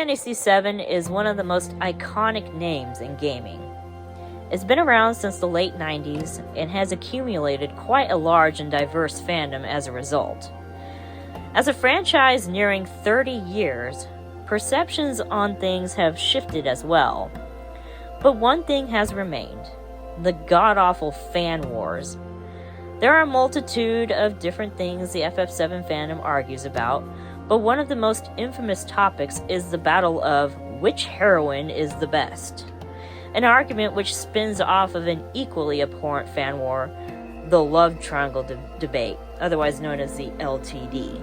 Fantasy VII is one of the most iconic names in gaming. It's been around since the late 90s and has accumulated quite a large and diverse fandom as a result. As a franchise nearing 30 years, perceptions on things have shifted as well. But one thing has remained: the god-awful fan wars. There are a multitude of different things the FF7 fandom argues about, but one of the most infamous topics is the battle of which heroine is the best. An argument which spins off of an equally abhorrent fan war, the love triangle debate, otherwise known as the LTD.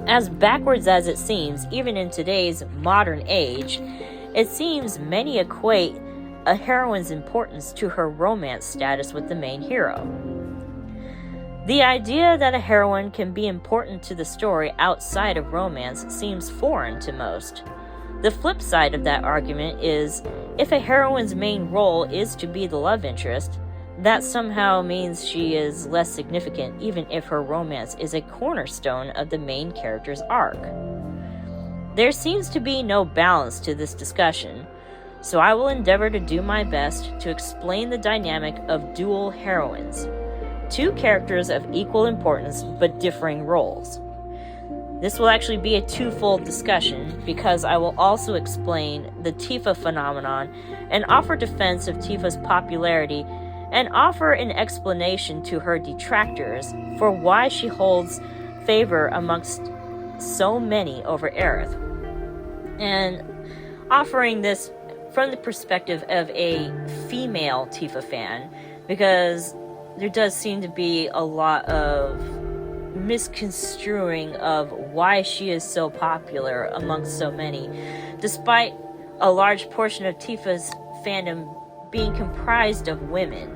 As backwards as it seems, even in today's modern age, it seems many equate a heroine's importance to her romance status with the main hero. The idea that a heroine can be important to the story outside of romance seems foreign to most. The flip side of that argument is, if a heroine's main role is to be the love interest, that somehow means she is less significant even if her romance is a cornerstone of the main character's arc. There seems to be no balance to this discussion, so I will endeavor to do my best to explain the dynamic of dual heroines, two characters of equal importance but differing roles. This will actually be a twofold discussion because I will also explain the Tifa phenomenon and offer defense of Tifa's popularity and offer an explanation to her detractors for why she holds favor amongst so many over Aerith, and offering this from the perspective of a female Tifa fan, because there does seem to be a lot of misconstruing of why she is so popular amongst so many, despite a large portion of Tifa's fandom being comprised of women.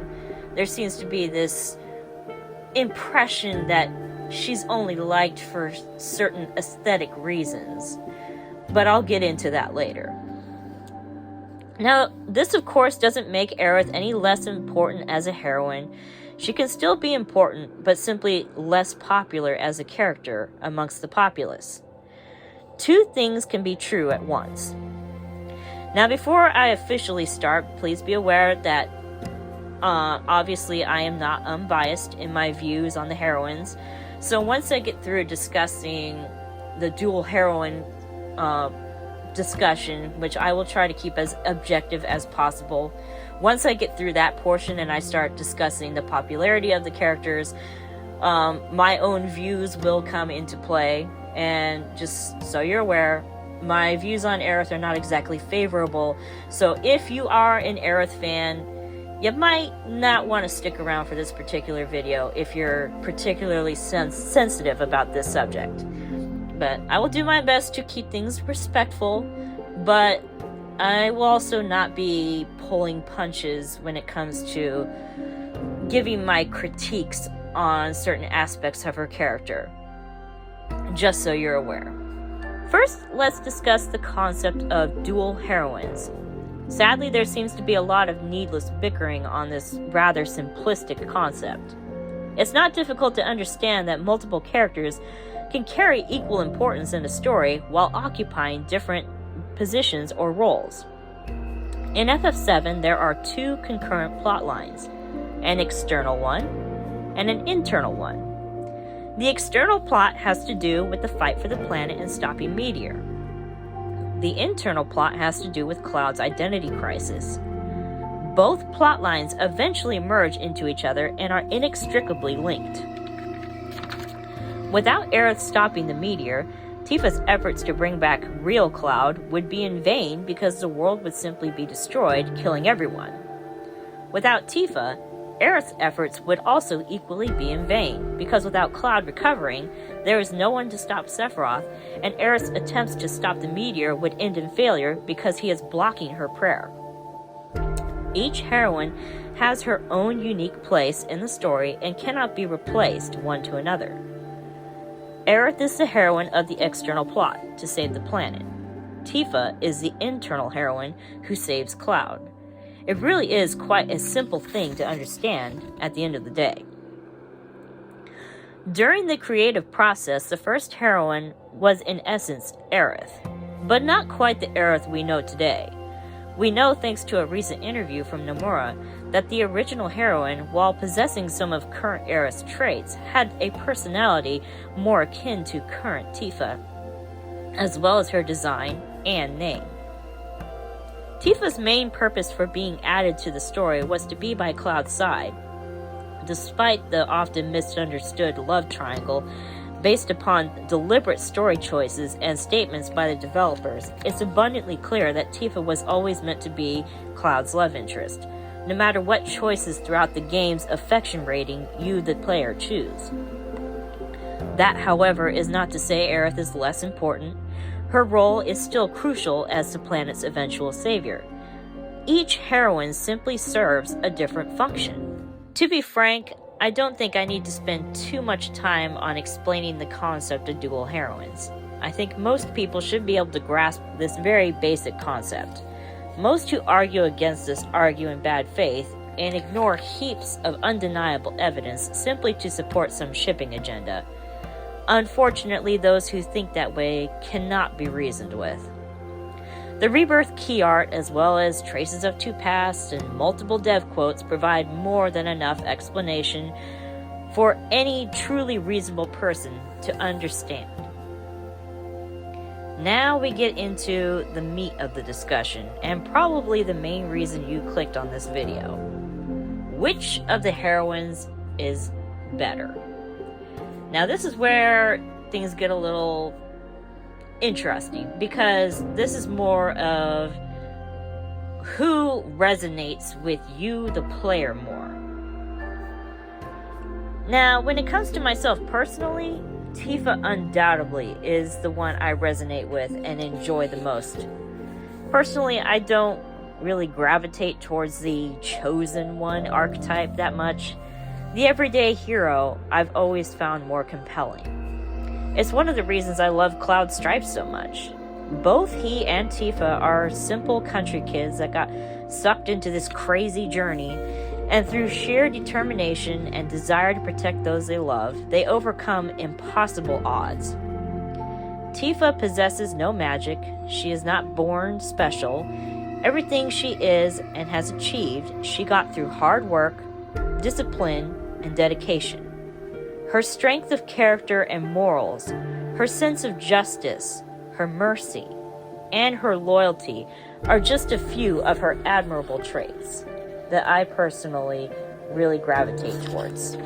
There seems to be this impression that she's only liked for certain aesthetic reasons, but I'll get into that later. Now, this of course doesn't make Aerith any less important as a heroine. She can still be important, but simply less popular as a character amongst the populace. Two things can be true at once. Now, before I officially start, please be aware that obviously I am not unbiased in my views on the heroines. So once I get through discussing the dual heroine discussion, which I will try to keep as objective as possible, once I get through that portion and I start discussing the popularity of the characters, my own views will come into play. And just so you're aware, my views on Aerith are not exactly favorable. So if you are an Aerith fan, you might not want to stick around for this particular video if you're particularly sensitive about this subject. But I will do my best to keep things respectful, but I will also not be pulling punches when it comes to giving my critiques on certain aspects of her character, just so you're aware. First, let's discuss the concept of dual heroines. Sadly, there seems to be a lot of needless bickering on this rather simplistic concept. It's not difficult to understand that multiple characters can carry equal importance in a story while occupying different positions or roles. In FF7, there are two concurrent plot lines, an external one and an internal one. The external plot has to do with the fight for the planet and stopping Meteor. The internal plot has to do with Cloud's identity crisis. Both plot lines eventually merge into each other and are inextricably linked. Without Aerith stopping the meteor, Tifa's efforts to bring back real Cloud would be in vain because the world would simply be destroyed, killing everyone. Without Tifa, Aerith's efforts would also equally be in vain, because without Cloud recovering, there is no one to stop Sephiroth, and Aerith's attempts to stop the meteor would end in failure because he is blocking her prayer. Each heroine has her own unique place in the story and cannot be replaced one to another. Aerith is the heroine of the external plot, to save the planet. Tifa is the internal heroine who saves Cloud. It really is quite a simple thing to understand at the end of the day. During the creative process, the first heroine was in essence Aerith. but not quite the Aerith we know today. We know, thanks to a recent interview from Nomura, that the original heroine, while possessing some of current Aerith's traits, had a personality more akin to current Tifa, as well as her design and name. Tifa's main purpose for being added to the story was to be by Cloud's side. Despite the often misunderstood love triangle based upon deliberate story choices and statements by the developers, it's abundantly clear that Tifa was always meant to be Cloud's love interest, no matter what choices throughout the game's affection rating you, the player, choose. That, however, is not to say Aerith is less important. Her role is still crucial as the planet's eventual savior. Each heroine simply serves a different function. To be frank, I don't think I need to spend too much time on explaining the concept of dual heroines. I think most people should be able to grasp this very basic concept. Most who argue against this argue in bad faith and ignore heaps of undeniable evidence simply to support some shipping agenda. Unfortunately, those who think that way cannot be reasoned with. The Rebirth key art, as well as traces of two pasts and multiple dev quotes, provide more than enough explanation for any truly reasonable person to understand. Now we get into the meat of the discussion, and probably the main reason you clicked on this video. Which of the heroines is better? Now this is where things get a little interesting, because this is more of who resonates with you, the player, more. Now, when it comes to myself personally, Tifa undoubtedly is the one I resonate with and enjoy the most. Personally, I don't really gravitate towards the chosen one archetype that much. The everyday hero I've always found more compelling. It's one of the reasons I love Cloud Stripe so much. Both he and Tifa are simple country kids that got sucked into this crazy journey, and through sheer determination and desire to protect those they love, they overcome impossible odds. Tifa possesses no magic. She is not born special. Everything she is and has achieved, she got through hard work, discipline, and dedication. Her strength of character and morals, her sense of justice, her mercy, and her loyalty are just a few of her admirable traits that I personally really gravitate towards.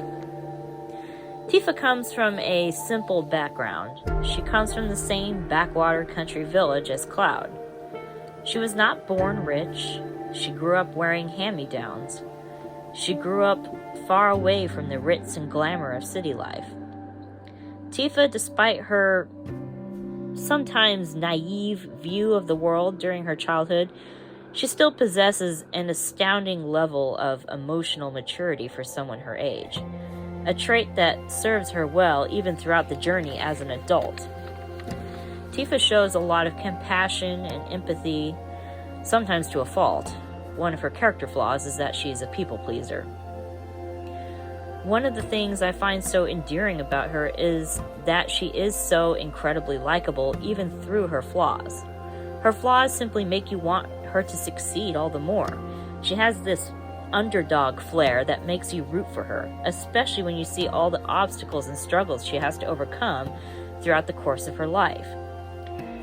Tifa comes from a simple background. She comes from the same backwater country village as Cloud. She was not born rich. She grew up wearing hand-me-downs. She grew up far away from the ritz and glamour of city life. Tifa, despite her sometimes naive view of the world during her childhood, she still possesses an astounding level of emotional maturity for someone her age, a trait that serves her well even throughout the journey as an adult. Tifa shows a lot of compassion and empathy, sometimes to a fault. One of her character flaws is that she's a people pleaser. One of the things I find so endearing about her is that she is so incredibly likable even through her flaws. Her flaws simply make you want her to succeed all the more. She has this underdog flair that makes you root for her, especially when you see all the obstacles and struggles she has to overcome throughout the course of her life.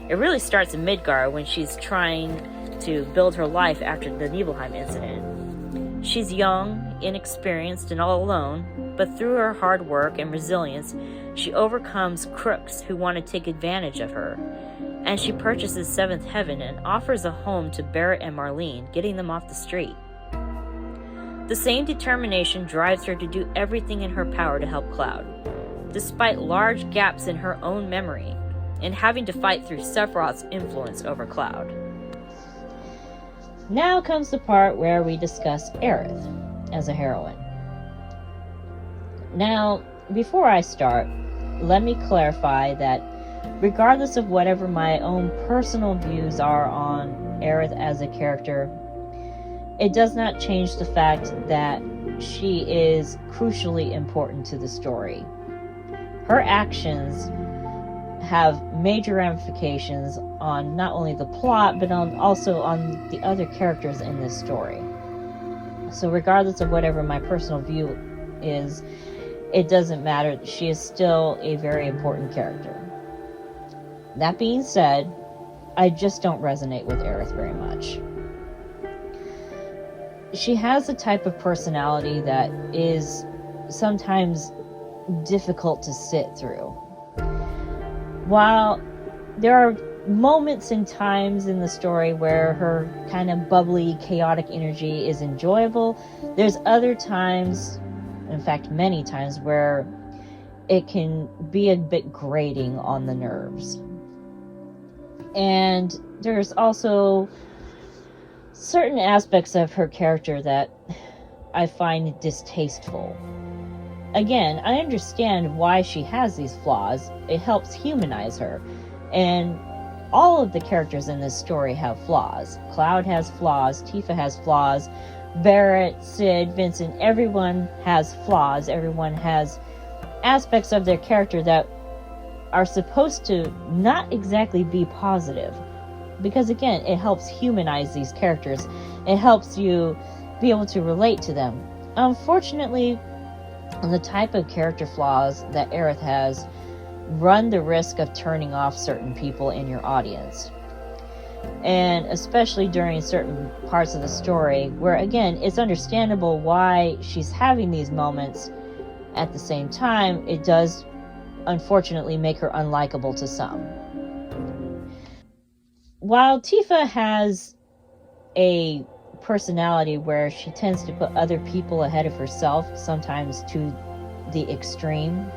It really starts in Midgar when she's trying to build her life after the Nibelheim incident. She's young, inexperienced, and all alone, but through her hard work and resilience, she overcomes crooks who want to take advantage of her, and she purchases Seventh Heaven and offers a home to Barrett and Marlene, getting them off the street. The same determination drives her to do everything in her power to help Cloud, despite large gaps in her own memory, and having to fight through Sephiroth's influence over Cloud. Now comes the part where we discuss Aerith as a heroine. Now, before I start, let me clarify that regardless of whatever my own personal views are on Aerith as a character, it does not change the fact that she is crucially important to the story. Her actions have major ramifications on not only the plot, but also on the other characters in this story. So regardless of whatever my personal view is, it doesn't matter. She is still a very important character. That being said, I just don't resonate with Aerith very much. She has a type of personality that is sometimes difficult to sit through. While there are moments and times in the story where her kind of bubbly, chaotic energy is enjoyable, there's other times, in fact many times, where it can be a bit grating on the nerves. And there's also certain aspects of her character that I find distasteful. Again, I understand why she has these flaws. It helps humanize her. And all of the characters in this story have flaws. Cloud has flaws, Tifa has flaws, Barrett, Sid, Vincent, everyone has flaws. Everyone has aspects of their character that are supposed to not exactly be positive. Because again, it helps humanize these characters. It helps you be able to relate to them. Unfortunately, the type of character flaws that Aerith has run the risk of turning off certain people in your audience. And especially during certain parts of the story where, again, it's understandable why she's having these moments. At the same time, it does unfortunately make her unlikable to some. While Tifa has a personality where she tends to put other people ahead of herself, sometimes to the extreme,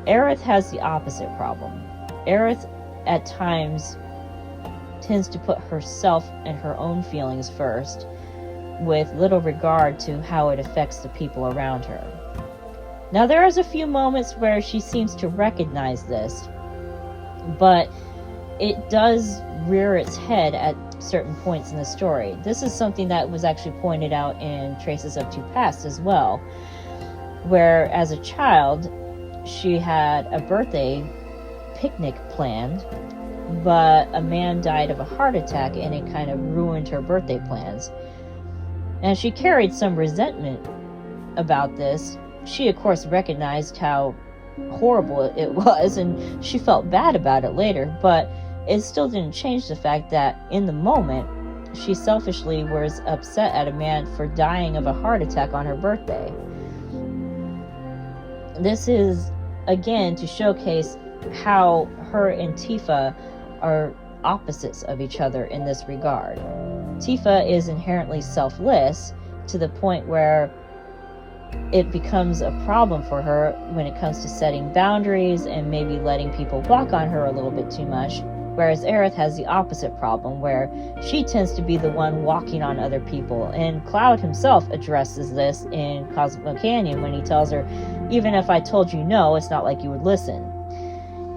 Aerith has the opposite problem. Aerith, at times, tends to put herself and her own feelings first, with little regard to how it affects the people around her. Now, there is a few moments where she seems to recognize this, but it does rear its head at certain points in the story. This is something that was actually pointed out in Traces of Two Pasts as well, where as a child she had a birthday picnic planned, but a man died of a heart attack and it kind of ruined her birthday plans. And she carried some resentment about this. She of course recognized how horrible it was, and she felt bad about it later, but it still didn't change the fact that in the moment she selfishly was upset at a man for dying of a heart attack on her birthday. This is, again, to showcase how her and Tifa are opposites of each other in this regard. Tifa is inherently selfless to the point where it becomes a problem for her when it comes to setting boundaries and maybe letting people walk on her a little bit too much, whereas Aerith has the opposite problem where she tends to be the one walking on other people. And Cloud himself addresses this in Cosmo Canyon when he tells her, even if I told you no, it's not like you would listen.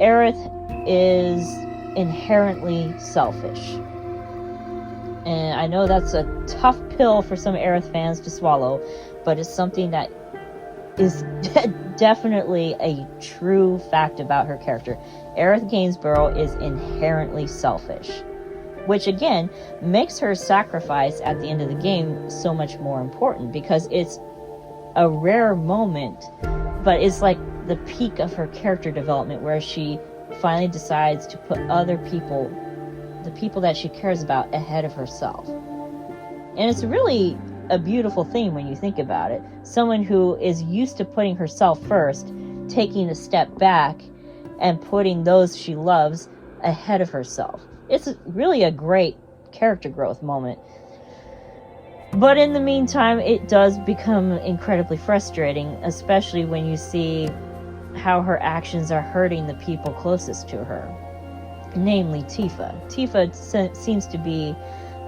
Aerith is inherently selfish. And I know that's a tough pill for some Aerith fans to swallow, but it's something that is definitely a true fact about her character. Aerith Gainsborough is inherently selfish, which again makes her sacrifice at the end of the game so much more important, because it's a rare moment, but it's like the peak of her character development where she finally decides to put other people, the people that she cares about, ahead of herself. And it's really a beautiful thing when you think about it. Someone who is used to putting herself first, taking a step back and putting those she loves ahead of herself. It's really a great character growth moment. But in the meantime, it does become incredibly frustrating, especially when you see how her actions are hurting the people closest to her, namely Tifa. Tifa seems to be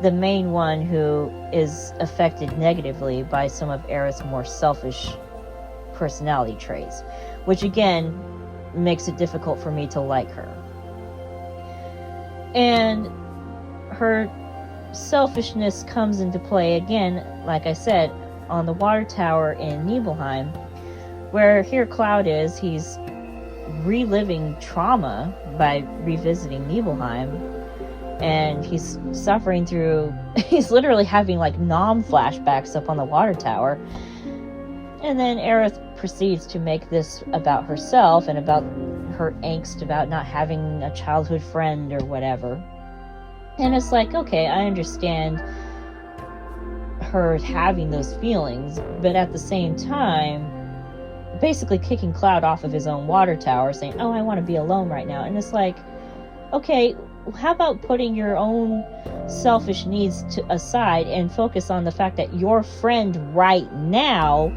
the main one who is affected negatively by some of Aerith's more selfish personality traits, which again makes it difficult for me to like her. And her selfishness comes into play again, like I said, on the water tower in Nibelheim, where here Cloud is. He's reliving trauma by revisiting Nibelheim, and he's suffering through, he's literally having like Nom flashbacks up on the water tower. And then Aerith proceeds to make this about herself and about her angst about not having a childhood friend or whatever. And it's like, okay, I understand her having those feelings, but at the same time, basically kicking Cloud off of his own water tower, saying, oh, I want to be alone right now. And it's like, okay, how about putting your own selfish needs aside and focus on the fact that your friend right now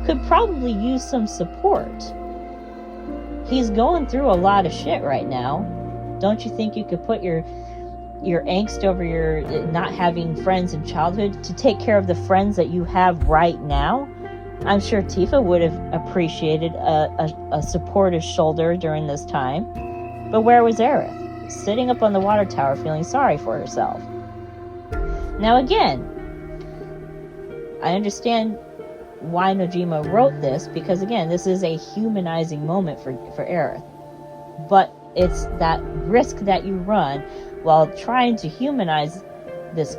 could probably use some support. He's going through a lot of shit right now. Don't you think you could put your angst over your not having friends in childhood to take care of the friends that you have right now? I'm sure Tifa would have appreciated a supportive shoulder during this time. But where was Aerith? Sitting up on the water tower feeling sorry for herself. Now again, I understand why Nojima wrote this, because again, this is a humanizing moment for Aerith. But it's that risk that you run while trying to humanize this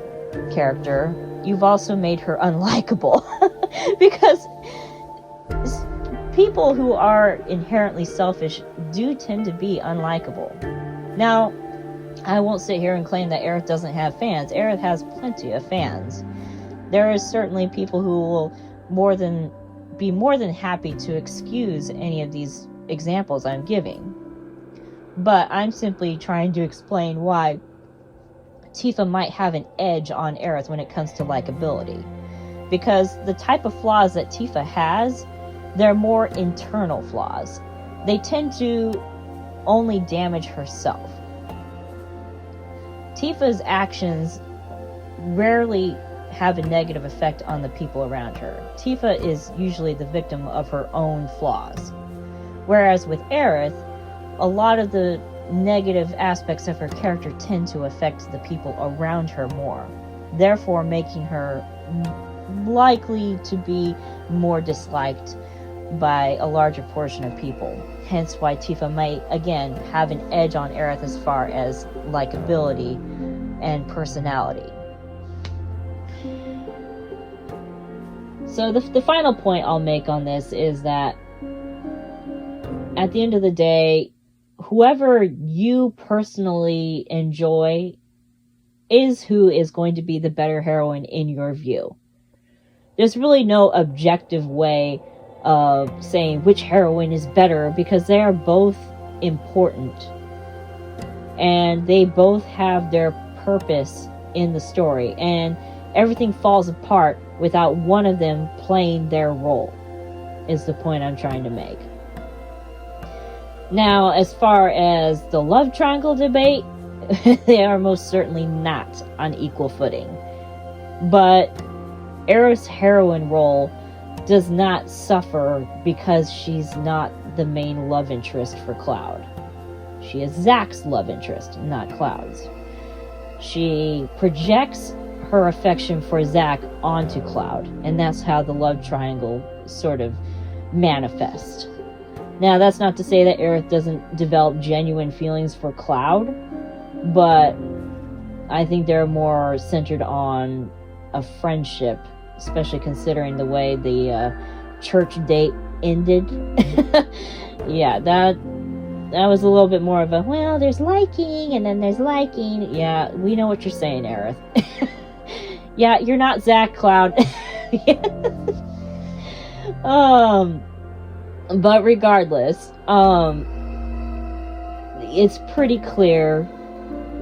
character. You've also made her unlikable. Because people who are inherently selfish do tend to be unlikable. Now, I won't sit here and claim that Aerith doesn't have fans. Aerith has plenty of fans. There is certainly people who will be more than happy to excuse any of these examples I'm giving. But I'm simply trying to explain why Tifa might have an edge on Aerith when it comes to likability. Because the type of flaws that Tifa has, they're more internal flaws. They tend to only damage herself. Tifa's actions rarely have a negative effect on the people around her. Tifa is usually the victim of her own flaws. Whereas with Aerith, a lot of the negative aspects of her character tend to affect the people around her more, therefore making her likely to be more disliked by a larger portion of people. Hence why Tifa might, again, have an edge on Aerith as far as likability and personality. So the final point I'll make on this is that at the end of the day, whoever you personally enjoy is who is going to be the better heroine in your view. There's really no objective way of saying which heroine is better, because they are both important. And they both have their purpose in the story. And everything falls apart without one of them playing their role, is the point I'm trying to make. Now, as far as the love triangle debate, they are most certainly not on equal footing. But Aerith's heroine role does not suffer because she's not the main love interest for Cloud. She is Zack's love interest, not Cloud's. She projects her affection for Zack onto Cloud, and that's how the love triangle sort of manifests. Now, that's not to say that Aerith doesn't develop genuine feelings for Cloud, but I think they're more centered on a friendship, especially considering the way the church date ended. Yeah, that was a little bit more of a, well, there's liking, and then there's liking. Yeah, we know what you're saying, Aerith. Yeah, you're not Zack, Cloud. But regardless, it's pretty clear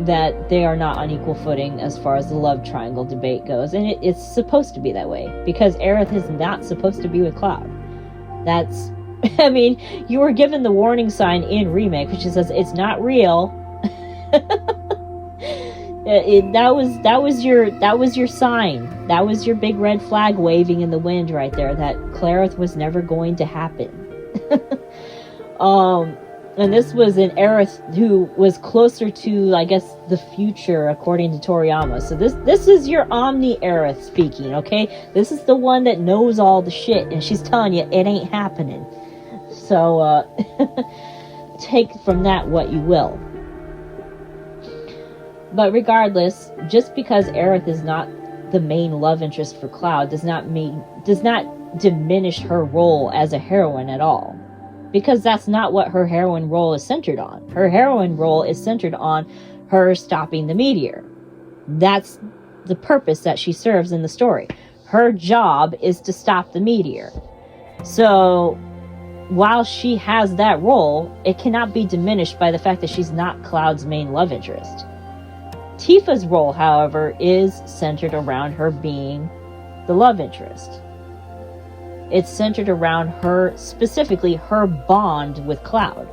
that they are not on equal footing as far as the love triangle debate goes. And it's supposed to be that way, because Aerith is not supposed to be with Cloud. That's, I mean, you were given the warning sign in Remake, which says it's not real. That was your sign. That was your big red flag waving in the wind right there, that Clarith was never going to happen. And this was an Aerith who was closer to, I guess, the future, according to Toriyama. So this is your Omni Aerith speaking, okay? This is the one that knows all the shit, and she's telling you it ain't happening. So, take from that what you will. But regardless, just because Aerith is not the main love interest for Cloud does not diminish her role as a heroine at all. Because that's not what her heroine role is centered on. Her heroine role is centered on her stopping the meteor. That's the purpose that she serves in the story. Her job is to stop the meteor. So, while she has that role, it cannot be diminished by the fact that she's not Cloud's main love interest. Tifa's role, however, is centered around her being the love interest. It's centered around her, specifically her bond with Cloud.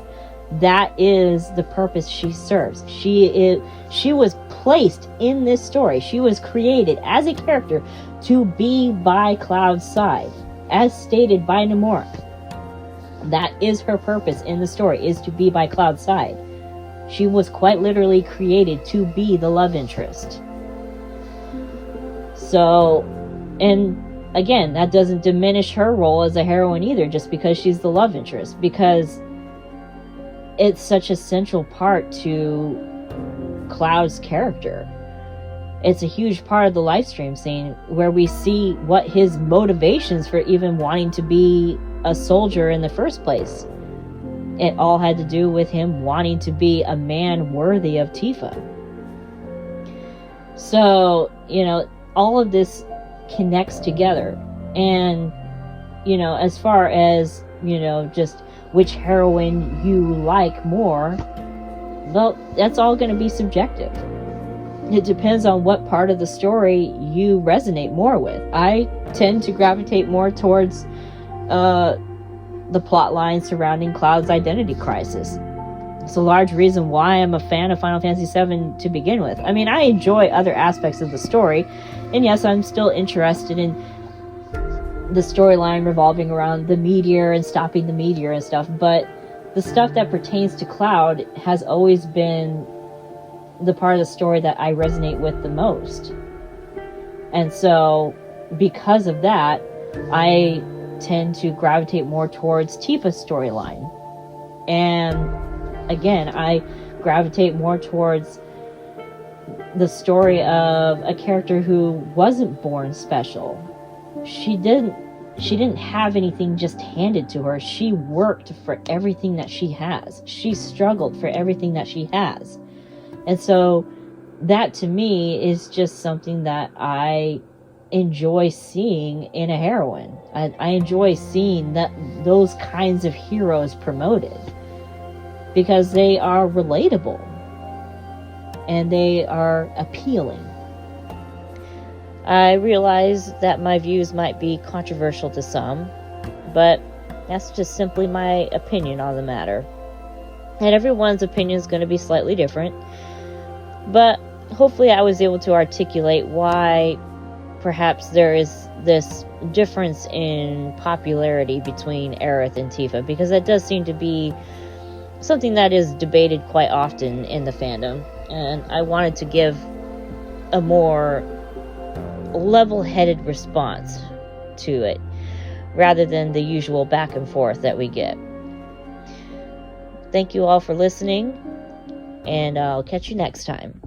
That is the purpose she serves. She was placed in this story. She was created as a character to be by Cloud's side, as stated by Nomura. That is her purpose in the story, is to be by Cloud's side. She was quite literally created to be the love interest. So, and again, that doesn't diminish her role as a heroine either, just because she's the love interest, because it's such a central part to Cloud's character. It's a huge part of the live stream scene where we see what his motivations for even wanting to be a soldier in the first place. It all had to do with him wanting to be a man worthy of Tifa. So, all of this connects together. And, as far as, just which heroine you like more, well, that's all going to be subjective. It depends on what part of the story you resonate more with. I tend to gravitate more towards the plot line surrounding Cloud's identity crisis. It's a large reason why I'm a fan of Final Fantasy VII to begin with. I mean, I enjoy other aspects of the story, and yes, I'm still interested in the storyline revolving around the meteor and stopping the meteor and stuff, but the stuff that pertains to Cloud has always been the part of the story that I resonate with the most. And so, because of that, I tend to gravitate more towards Tifa's storyline. And again, I gravitate more towards the story of a character who wasn't born special. She didn't have anything just handed to her. She worked for everything that she has. She struggled for everything that she has. And so that to me is just something that I enjoy seeing in a heroine. I enjoy seeing those kinds of heroes promoted because they are relatable and they are appealing. I realize that my views might be controversial to some, but that's just simply my opinion on the matter. And everyone's opinion is going to be slightly different, but hopefully I was able to articulate why perhaps there is this difference in popularity between Aerith and Tifa, because that does seem to be something that is debated quite often in the fandom, and I wanted to give a more level-headed response to it rather than the usual back and forth that we get. Thank you all for listening, and I'll catch you next time.